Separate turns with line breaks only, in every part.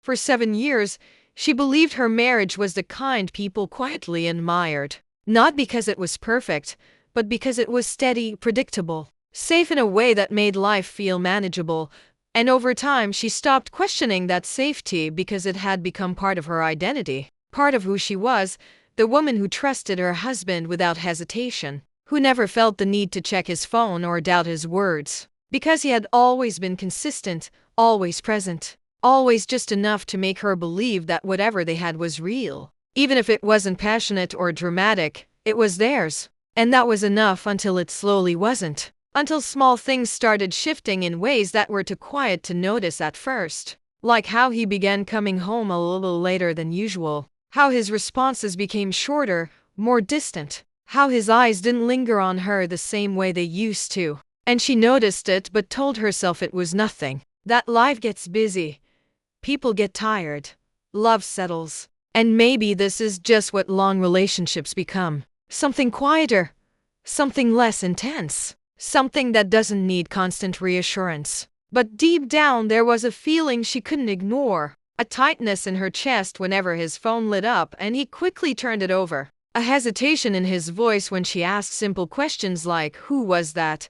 For 7 years, she believed her marriage was the kind people quietly admired. Not because it was perfect, but because it was steady, predictable, safe in a way that made life feel manageable. And over time, she stopped questioning that safety because it had become part of her identity, part of who she was, the woman who trusted her husband without hesitation, who never felt the need to check his phone or doubt his words, because he had always been consistent, always present, always just enough to make her believe that whatever they had was real. Even if it wasn't passionate or dramatic, it was theirs. And that was enough until it slowly wasn't. Until small things started shifting in ways that were too quiet to notice at first. Like how he began coming home a little later than usual. How his responses became shorter, more distant. How his eyes didn't linger on her the same way they used to. And she noticed it but told herself it was nothing. That life gets busy. People get tired. Love settles. And maybe this is just what long relationships become. Something quieter. Something less intense. Something that doesn't need constant reassurance. But deep down there was a feeling she couldn't ignore. A tightness in her chest whenever his phone lit up and he quickly turned it over. A hesitation in his voice when she asked simple questions like, "Who was that?"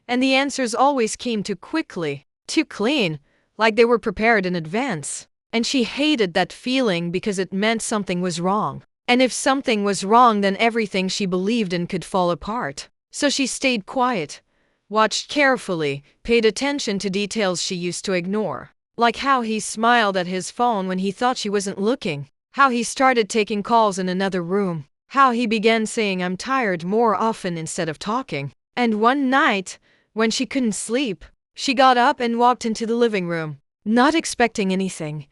And the answers always came too quickly, too clean, like they were prepared in advance. And she hated that feeling because it meant something was wrong. And if something was wrong, then everything she believed in could fall apart. So she stayed quiet, watched carefully, paid attention to details she used to ignore. Like how he smiled at his phone when he thought she wasn't looking. How he started taking calls in another room. How he began saying "I'm tired" more often instead of talking. And one night, when she couldn't sleep, she got up and walked into the living room, not expecting anything,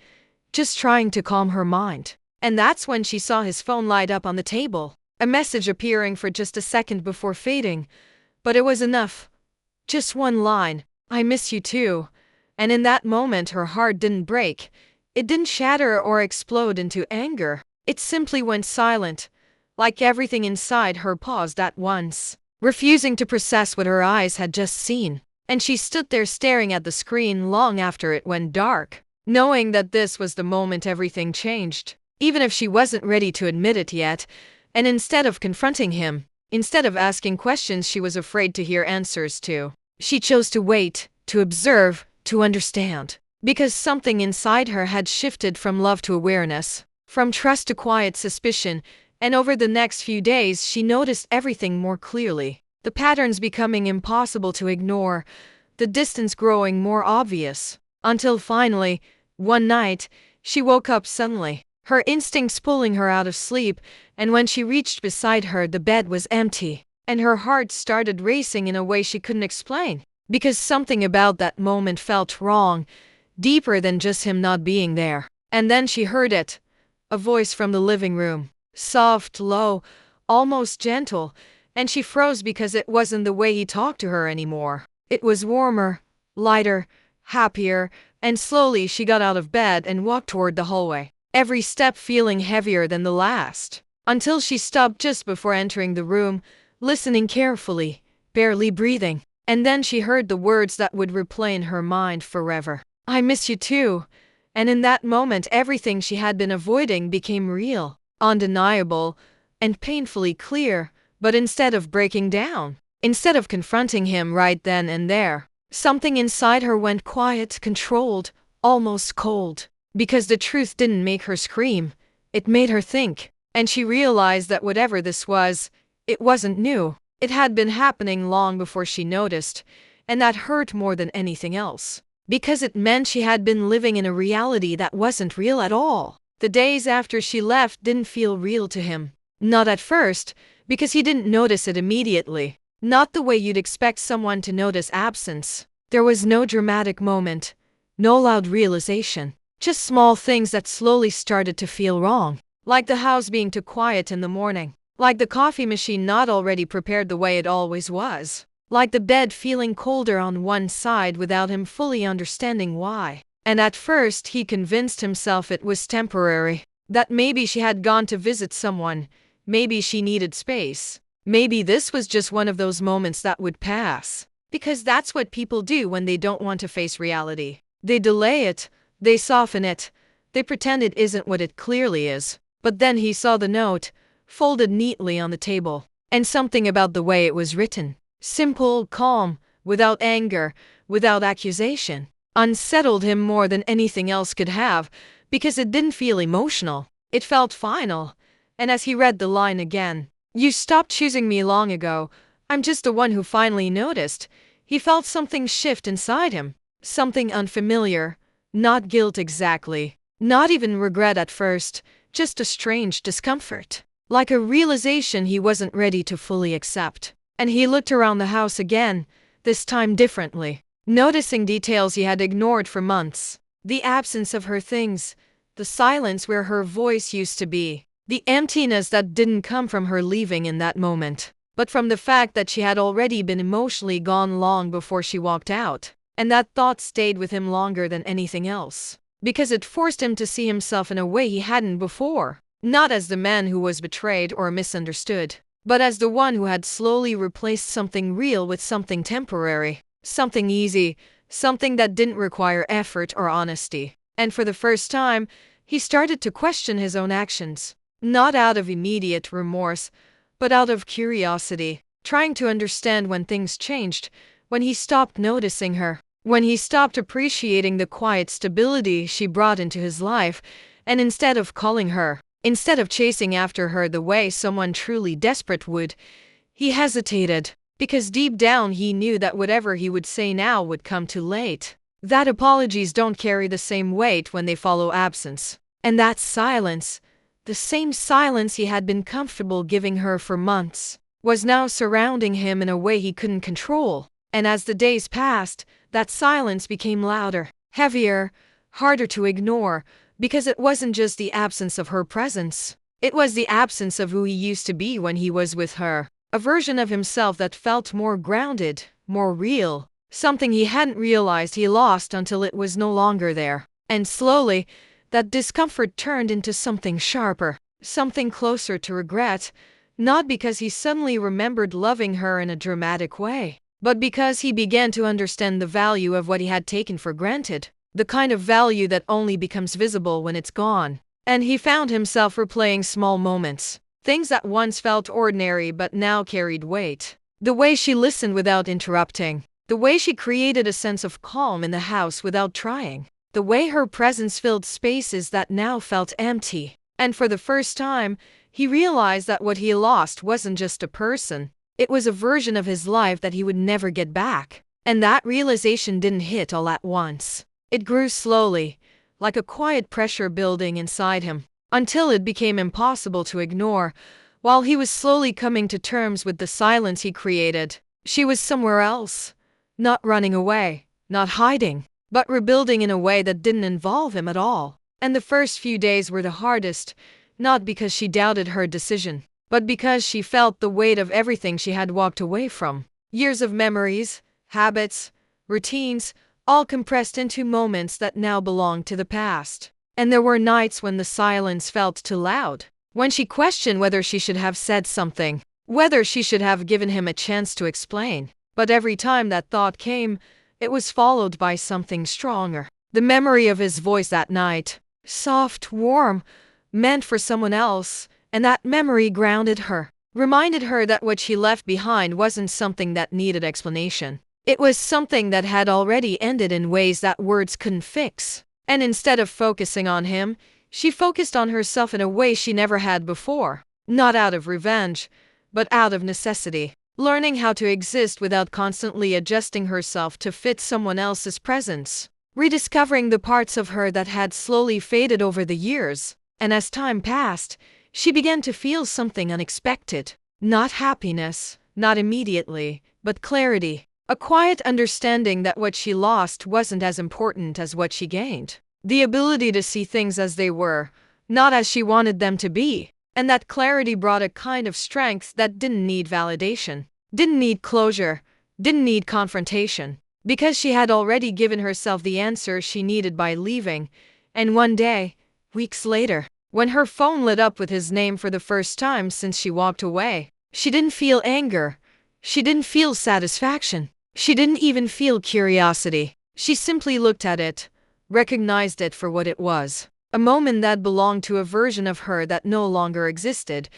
just trying to calm her mind. And that's when she saw his phone light up on the table, a message appearing for just a second before fading. But it was enough. Just one line, "I miss you too." And in that moment her heart didn't break. It didn't shatter or explode into anger. It simply went silent, like everything inside her paused at once, refusing to process what her eyes had just seen. And she stood there staring at the screen long after it went dark, knowing that this was the moment everything changed, even if she wasn't ready to admit it yet. And instead of confronting him, instead of asking questions she was afraid to hear answers to, she chose to wait, to observe, to understand. Because something inside her had shifted from love to awareness, from trust to quiet suspicion. And over the next few days she noticed everything more clearly. The patterns becoming impossible to ignore, the distance growing more obvious. Until finally, one night, she woke up suddenly, her instincts pulling her out of sleep, and when she reached beside her the bed was empty. And her heart started racing in a way she couldn't explain. Because something about that moment felt wrong, deeper than just him not being there. And then she heard it. A voice from the living room. Soft, low, almost gentle, and she froze because it wasn't the way he talked to her anymore. It was warmer, lighter, happier, and slowly she got out of bed and walked toward the hallway, every step feeling heavier than the last, until she stopped just before entering the room, listening carefully, barely breathing. And then she heard the words that would replay in her mind forever. "I miss you too." And in that moment everything she had been avoiding became real, undeniable, and painfully clear. But instead of breaking down, instead of confronting him right then and there, something inside her went quiet, controlled, almost cold. Because the truth didn't make her scream, it made her think. And she realized that whatever this was, it wasn't new. It had been happening long before she noticed, and that hurt more than anything else. Because it meant she had been living in a reality that wasn't real at all. The days after she left didn't feel real to him. Not at first, because he didn't notice it immediately. Not the way you'd expect someone to notice absence. There was no dramatic moment, no loud realization. Just small things that slowly started to feel wrong. Like the house being too quiet in the morning. Like the coffee machine not already prepared the way it always was. Like the bed feeling colder on one side without him fully understanding why. And at first he convinced himself it was temporary. That maybe she had gone to visit someone. Maybe she needed space. Maybe this was just one of those moments that would pass. Because that's what people do when they don't want to face reality. They delay it. They soften it. They pretend it isn't what it clearly is. But then he saw the note, folded neatly on the table, and something about the way it was written. Simple, calm, without anger, without accusation. Unsettled him more than anything else could have, because it didn't feel emotional. It felt final. And as he read the line again, "You stopped choosing me long ago. I'm just the one who finally noticed," he felt something shift inside him. Something unfamiliar. Not guilt exactly. Not even regret at first. Just a strange discomfort. Like a realization he wasn't ready to fully accept. And he looked around the house again, this time differently, noticing details he had ignored for months. The absence of her things, the silence where her voice used to be, the emptiness that didn't come from her leaving in that moment, but from the fact that she had already been emotionally gone long before she walked out. And that thought stayed with him longer than anything else, because it forced him to see himself in a way he hadn't before. Not as the man who was betrayed or misunderstood, but as the one who had slowly replaced something real with something temporary, something easy, something that didn't require effort or honesty. And for the first time, he started to question his own actions, not out of immediate remorse, but out of curiosity, trying to understand when things changed, when he stopped noticing her, when he stopped appreciating the quiet stability she brought into his life, and instead of calling her, instead of chasing after her the way someone truly desperate would, he hesitated, because deep down he knew that whatever he would say now would come too late. That apologies don't carry the same weight when they follow absence. And that silence, the same silence he had been comfortable giving her for months, was now surrounding him in a way he couldn't control. And as the days passed, that silence became louder, heavier, harder to ignore, because it wasn't just the absence of her presence. It was the absence of who he used to be when he was with her. A version of himself that felt more grounded, more real. Something he hadn't realized he lost until it was no longer there. And slowly, that discomfort turned into something sharper, something closer to regret, not because he suddenly remembered loving her in a dramatic way, but because he began to understand the value of what he had taken for granted. The kind of value that only becomes visible when it's gone. And he found himself replaying small moments, things that once felt ordinary but now carried weight. The way she listened without interrupting. The way she created a sense of calm in the house without trying. The way her presence filled spaces that now felt empty. And for the first time, he realized that what he lost wasn't just a person. It was a version of his life that he would never get back. And that realization didn't hit all at once. It grew slowly, like a quiet pressure building inside him, until it became impossible to ignore. While he was slowly coming to terms with the silence he created, she was somewhere else. Not running away, not hiding, but rebuilding in a way that didn't involve him at all. And the first few days were the hardest, not because she doubted her decision, but because she felt the weight of everything she had walked away from. Years of memories, habits, routines, all compressed into moments that now belonged to the past. And there were nights when the silence felt too loud, when she questioned whether she should have said something, whether she should have given him a chance to explain. But every time that thought came, it was followed by something stronger. The memory of his voice that night, soft, warm, meant for someone else, and that memory grounded her, reminded her that what she left behind wasn't something that needed explanation. It was something that had already ended in ways that words couldn't fix. And instead of focusing on him, she focused on herself in a way she never had before. Not out of revenge, but out of necessity. Learning how to exist without constantly adjusting herself to fit someone else's presence. Rediscovering the parts of her that had slowly faded over the years. And as time passed, she began to feel something unexpected. Not happiness, not immediately, but clarity. A quiet understanding that what she lost wasn't as important as what she gained. The ability to see things as they were, not as she wanted them to be. And that clarity brought a kind of strength that didn't need validation, didn't need closure, didn't need confrontation. Because she had already given herself the answer she needed by leaving. And one day, weeks later, when her phone lit up with his name for the first time since she walked away, she didn't feel anger. She didn't feel satisfaction. She didn't even feel curiosity. She simply looked at it, recognized it for what it was. a moment that belonged to a version of her that no longer existed,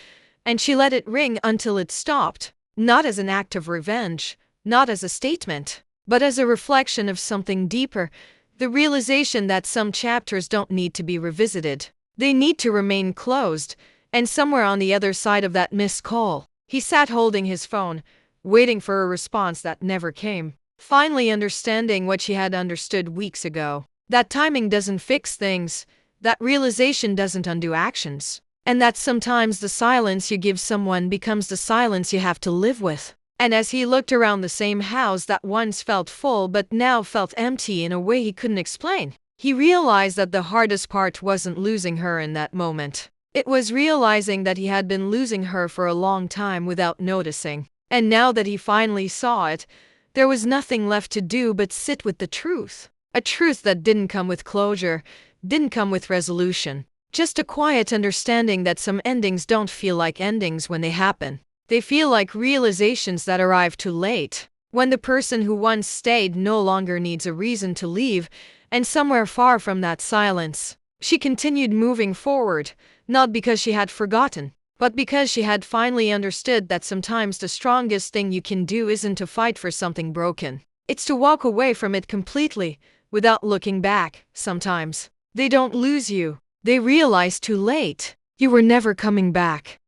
and she let it ring until it stopped, not as an act of revenge, not as a statement, but as a reflection of something deeper, the realization that some chapters don't need to be revisited. They need to remain closed, and somewhere on the other side of that missed call, he sat holding his phone, waiting for a response that never came, finally understanding what she had understood weeks ago. That timing doesn't fix things, that realization doesn't undo actions, and that sometimes the silence you give someone becomes the silence you have to live with. And as he looked around the same house that once felt full but now felt empty in a way he couldn't explain, he realized that the hardest part wasn't losing her in that moment. It was realizing that he had been losing her for a long time without noticing. And now that he finally saw it, there was nothing left to do but sit with the truth. A truth that didn't come with closure, didn't come with resolution. Just a quiet understanding that some endings don't feel like endings when they happen. They feel like realizations that arrive too late, when the person who once stayed no longer needs a reason to leave, and somewhere far from that silence, she continued moving forward, not because she had forgotten, but because she had finally understood that sometimes the strongest thing you can do isn't to fight for something broken. It's to walk away from it completely, without looking back. Sometimes they don't lose you, they realize too late you were never coming back.